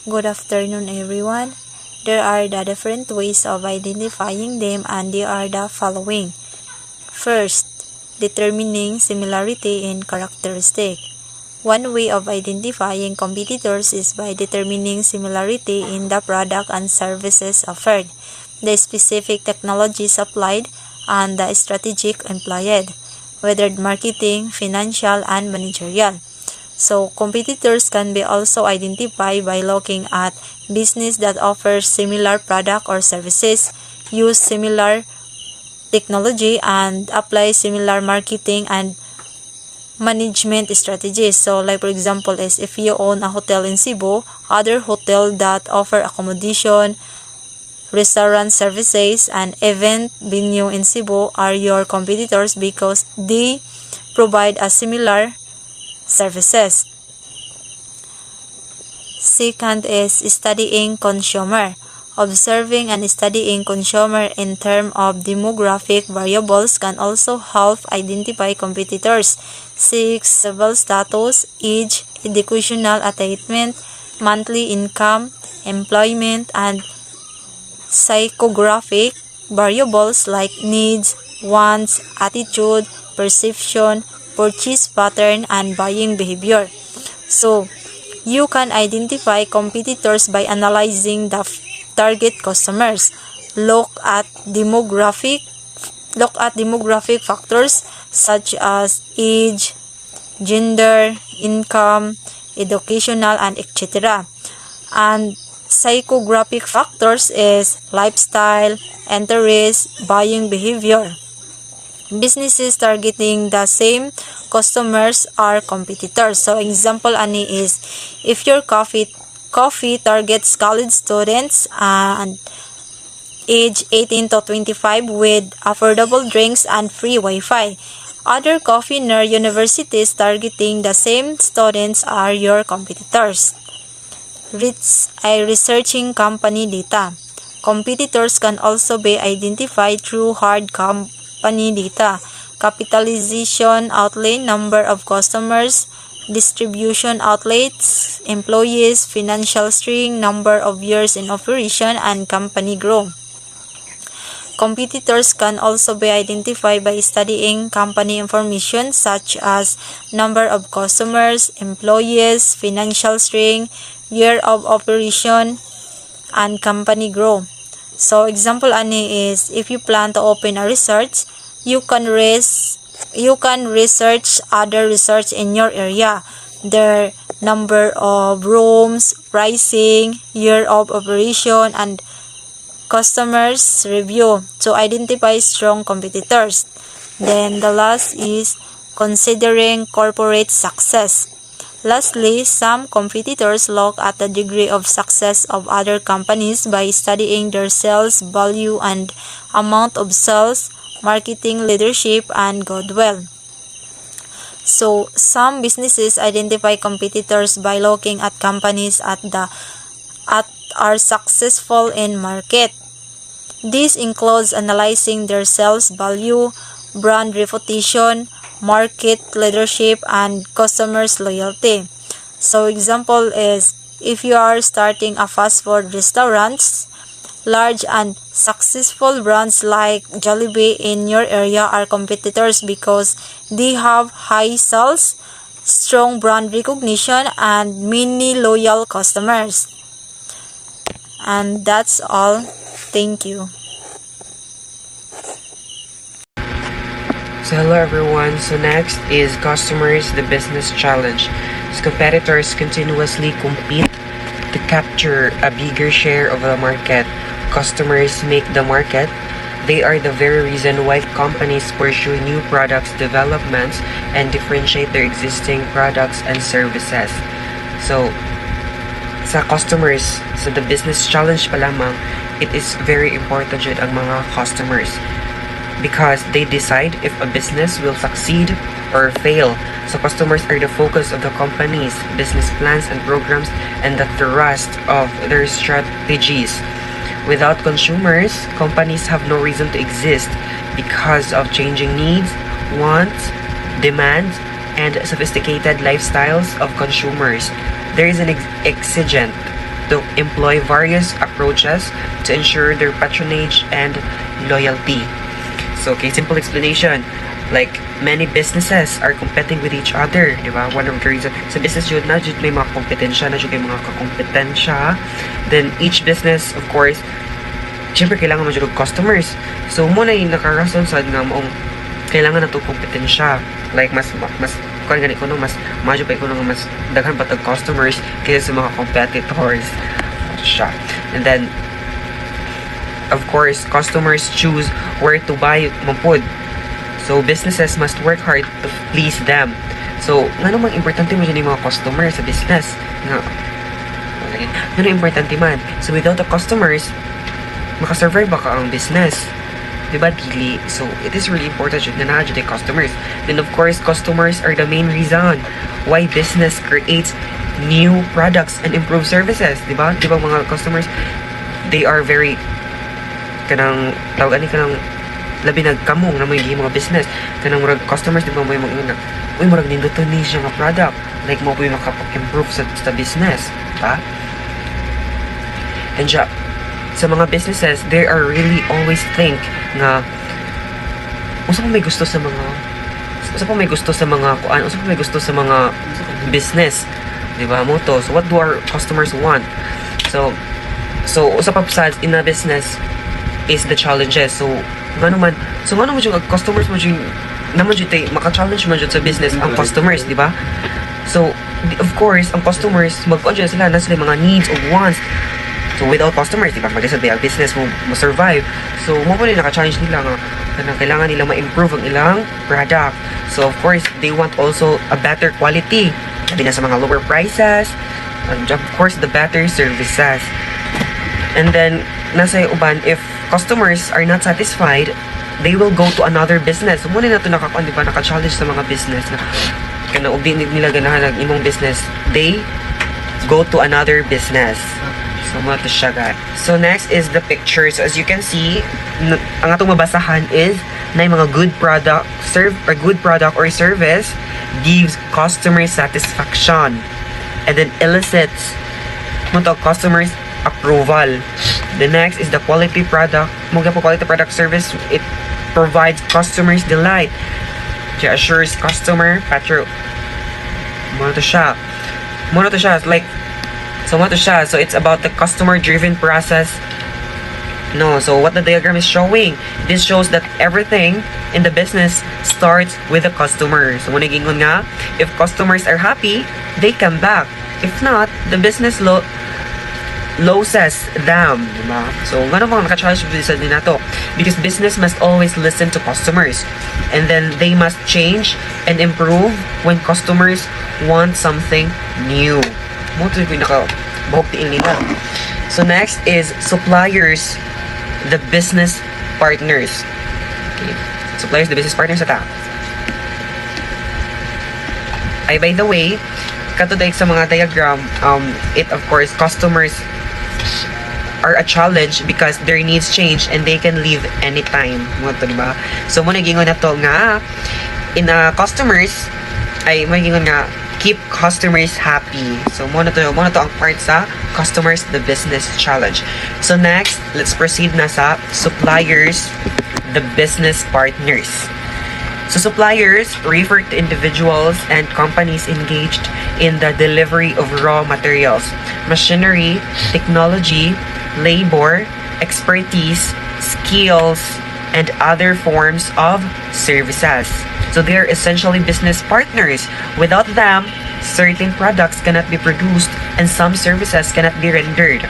Good afternoon, everyone. There are the different ways of identifying them, and they are the following. First, determining similarity in characteristic. One way of identifying competitors is by determining similarity in the product and services offered, the specific technologies applied, and the strategic employed, whether marketing, financial, and managerial. So, competitors can be also identified by looking at business that offers similar product or services, use similar technology, and apply similar marketing and management strategies. So, like for example, is if you own a hotel in Cebu, other hotel that offer accommodation, restaurant services, and event venue in Cebu are your competitors because they provide a similar services. Second is studying consumer. Observing and studying consumer in terms of demographic variables can also help identify competitors. 6. Civil status, age, educational attainment, monthly income, employment, and psychographic variables like needs, wants, attitude, perception, purchase pattern, and buying behavior. So, you can identify competitors by analyzing the target customers. Look at demographic factors such as age, gender, income, educational, and etc. And psychographic factors is lifestyle, interest, buying behavior. Businesses targeting the same customers are competitors. So, example ani is if your coffee targets college students and age 18 to 25 with affordable drinks and free Wi-Fi. Other coffee near universities targeting the same students are your competitors. Researching company data. Competitors can also be identified through hard company data, capitalization outlay, number of customers, distribution outlets, employees, financial strength, number of years in operation, and company growth. Competitors can also be identified by studying company information such as number of customers, employees, financial strength, year of operation, and company growth. So, example ani is if you plan to open a research, you can research other research in your area, their number of rooms, pricing, year of operation, and customers review to identify strong competitors. Then the last is considering corporate success. Lastly, some competitors look at the degree of success of other companies by studying their sales value and amount of sales, marketing leadership, and goodwill. So, some businesses identify competitors by looking at companies that are successful in market. This includes analyzing their sales value, brand reputation, market leadership, and customers' loyalty. So, example is if you are starting a fast food restaurant, large and successful brands like Jollibee in your area are competitors because they have high sales, strong brand recognition, and many loyal customers. And that's all. Thank you. So hello everyone, so next is customers, the business challenge. So competitors continuously compete to capture a bigger share of the market. Customers make the market. They are the very reason why companies pursue new products developments and differentiate their existing products and services. So sa customers, sa the business challenge pa lamang, it is very important yun ang mga customers because they decide if a business will succeed or fail. So customers are the focus of the company's business plans and programs and the thrust of their strategies. Without consumers, companies have no reason to exist because of changing needs, wants, demands, and sophisticated lifestyles of consumers. There is an exigent to employ various approaches to ensure their patronage and loyalty. So, okay, simple explanation. Like, many businesses are competing with each other, di ba? One of the reasons, sa business yun, na may mga kompetensya, na may mga kakompetensya. Then, each business, of course, syempre, kailangan mo dyan customers. So, muna yung nakarason sa nga maong kailangan na ito kompetensya. Like, mas kung ganit ko nung mas medyo pa ko nung mas daghan pa tag customers kaysa sa mga competitors. Siya. And then, of course, customers choose where to buy mampod. So, businesses must work hard to please them. So, nga namang importante mo dyan yung mga customers sa business. Nga importante man. So, without the customers, makasurvive ba ka ang business? Diba, dili? So, it is really important yun na na-adjust yung customers. Then, of course, customers are the main reason why business creates new products and improve services. Diba? Diba mga customers, they are very kanang tawagan ni kanang labi nagkamong na may mga business kanang murag customers di ba may mga uy murag ninduton ni siya nga product like mo po yung makapag-improve sa business ha and siya sa mga businesses they are really always think nga usa pa may gusto sa mga kuan usa pa may gusto sa mga business di ba mo to so what do our customers want so usa pa sa in a business is the challenges. So, nga naman mo yung customers mo yung naman yung maka-challenge mo yung sa business ang customers, di ba? So, of course, ang customers, mag-on sila na sila mga needs or wants. So, without customers, di ba? Mag-isa ang business mo survive. So, mo po nila naka-challenge nila nga na kailangan nila ma-improve ang ilang product. So, of course, they want also a better quality. Sabi na sa mga lower prices. And of course, the better services. And then, nasa uban, if customers are not satisfied, they will go to another business. So, muna na ito naka-challenge sa mga business na kana ug di nila ganahan ang imong business. They go to another business. So, muna ito siya, guys. So, next is the picture. So, as you can see, ang atong mabasahan is na yung mga good product or service gives customer satisfaction and then elicits customers approval. The next is the quality product. Quality product service. It provides customers delight. It assures customer patro. Mo to siya. Like so it's about the customer-driven process. No, so what the diagram is showing, this shows that everything in the business starts with the customer. So muna gingon nga, if customers are happy, they come back. If not, the business loses them, diba? So, gano'n mga naka-challenge sa din nato. Because business must always listen to customers. And then, they must change and improve when customers want something new. Mo ito yung naka-bahuktiin nila. So, next is suppliers, the business partners. Okay. Suppliers, the business partners ata. Ay, by the way, katulad sa mga diagram, it of course, customers are a challenge because their needs change and they can leave anytime. Mo to, diba? So, muna gingon na to nga, in customers, ay may gingon nga, keep customers happy. So, muna to ang part sa customers, the business challenge. So, next, let's proceed na sa suppliers, the business partners. So, suppliers refer to individuals and companies engaged in the delivery of raw materials, machinery, technology, labor, expertise, skills, and other forms of services. So they are essentially business partners. Without them, certain products cannot be produced and some services cannot be rendered.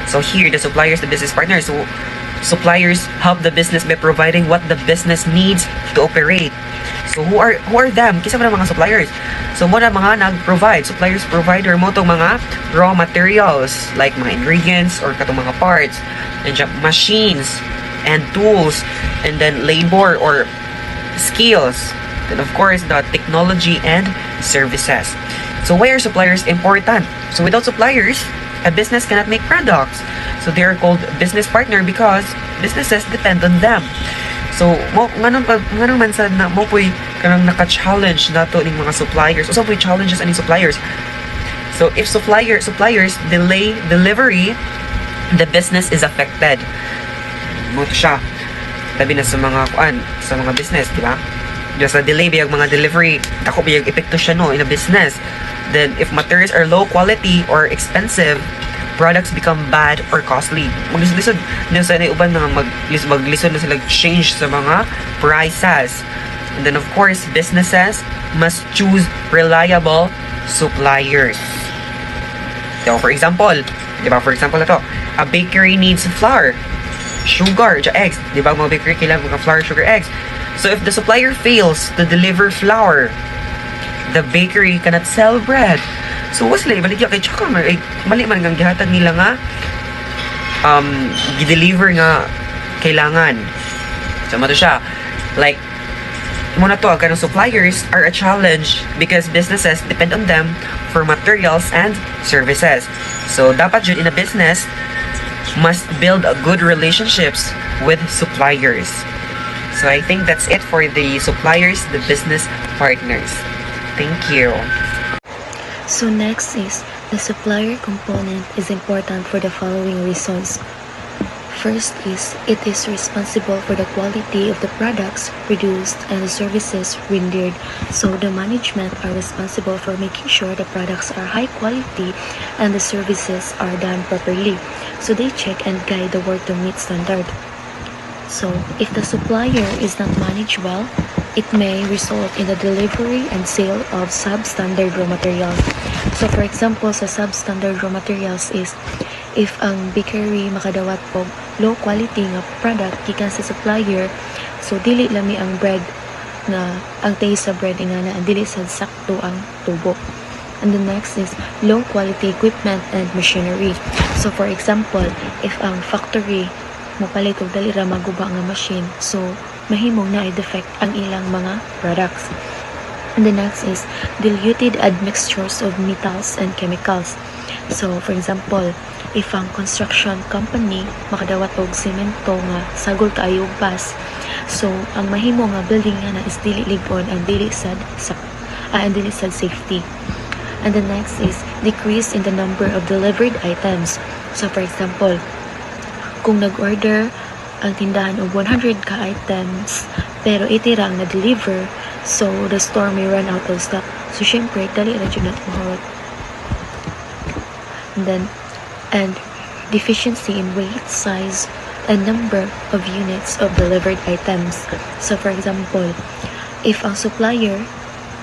So here, the suppliers, the business partners. So suppliers help the business by providing what the business needs to operate. So who are them? Kisa mo na mga suppliers. So mo na mga nag-provide. Suppliers provider mo itong mga raw materials like mga ingredients or katong mga parts and machines and tools and then labor or skills. Then of course the technology and services. So why are suppliers important? So without suppliers, a business cannot make products. So they are called business partner because businesses depend on them. So, ganun man sa na mo po'y kanang naka-challenge nato ning mga suppliers. Usa po'y challenges ani suppliers. So if suppliers delay delivery, the business is affected. Mo siya. Tabi na sa mga sa mga business, di ba? Just a delay biyag mga delivery, ako biyag epekto siya no in a business. Then if materials are low quality or expensive, products become bad or costly. Maglisod na sa uban na maglisod na sila change sa mga prices. And then of course, businesses must choose reliable suppliers. So for example, di ba? For example ito, a bakery needs flour, sugar, eggs. Di ba mga bakery kailangan mga flour, sugar, eggs. So if the supplier fails to deliver flour, the bakery cannot sell bread. So was sila ibalik kay tsaka mali man ang gihatag nila nga gi-deliver nga kailangan. So mo to siya. Like muna to, kanang suppliers are a challenge because businesses depend on them for materials and services. So dapat jud in a business must build a good relationships with suppliers. So I think that's it for the suppliers, the business partners. Thank you. So next is the supplier component is important for the following reasons. First is it is responsible for the quality of the products produced and the services rendered. So the management are responsible for making sure the products are high quality and the services are done properly. So they check and guide the work to meet standard. So if the supplier is not managed well, it may result in the delivery and sale of substandard raw materials. So for example, sa substandard raw materials is if ang bakery makadawat og low quality nga product gikan sa supplier, so dili lami ang bread na ang taste sa bread ingana and dili sad sakto ang tubo. And the next is low quality equipment and machinery. So for example, if ang factory mapalit og dali ra maguba nga machine, so mahimong na defect ang ilang mga products. And the next is diluted admixtures of metals and chemicals. So for example, if ang construction company makadawat og semento nga sagol kaayo og bus, so ang mahimo nga building nga na is dili lig-on and dili sad safety. And the next is decrease in the number of delivered items. So for example, kung nag-order ang tindahan og 100 ka items pero 80 ra ang na-deliver, so the store may run out of stock. So syempre dali ra jud mahurot. And deficiency in weight, size, and number of units of delivered items. So for example, if ang supplier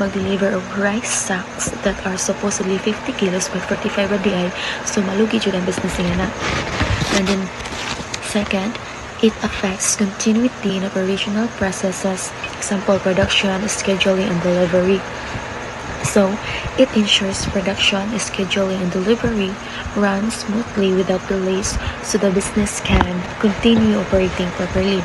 mag-deliver of rice sacks that are supposedly 50 kilos but 45 ra di ay, so malugi jud ang business niya na. And then second, it affects continuity in operational processes, example production, scheduling, and delivery. So, it ensures production, scheduling, and delivery run smoothly without delays so the business can continue operating properly.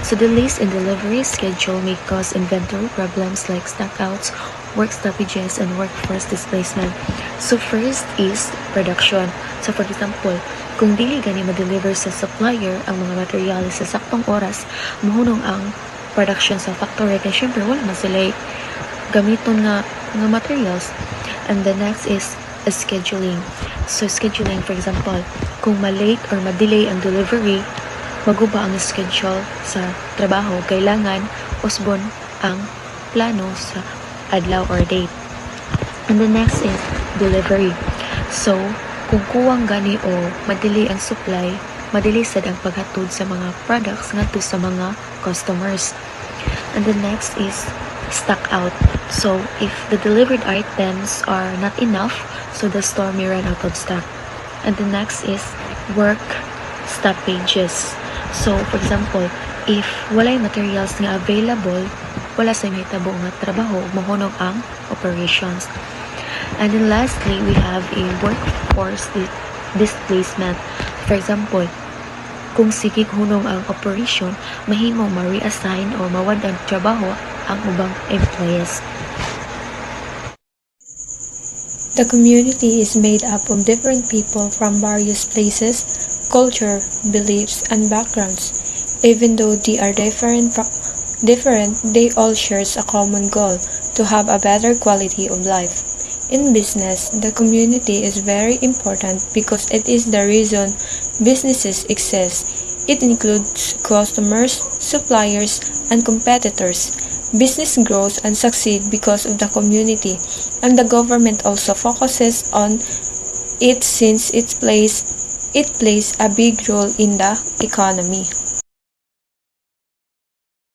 So, delays in delivery schedule may cause inventory problems like stockouts, work stoppages, and workforce displacement. So, first is production. So, for example, kung dili gani ma-deliver sa supplier ang mga materyales sa saktong oras, mahunong ang production sa factory kaya syempre wala man sila gamiton nga materials. And the next is scheduling. So scheduling, for example, kung ma-late or ma-delay ang delivery, maguba ang schedule sa trabaho, kailangan usbon ang plano sa adlaw or date. And the next is delivery. So kung kuwang gani o ma-delay ang supply, ma-delay sad ang paghatod sa mga products ngadto sa mga customers. And the next is stock out. So if the delivered items are not enough, so the store may run out of stock. And the next is work stoppages. So for example, if walay materials nga available, wala sa mahitabo nga trabaho, mahunong ang operations. And then lastly, we have a workforce displacement. For example, kung sigig hunong ang operation, mahimong ma-reassign o mawad ang trabaho ang ubang employees. The community is made up of different people from various places, culture, beliefs, and backgrounds. Even though they are different, they all share a common goal to have a better quality of life. In business, the community is very important because it is the reason businesses exist. It includes customers, suppliers, and competitors. Business grows and succeeds because of the community, and the government also focuses on it since it plays a big role in the economy.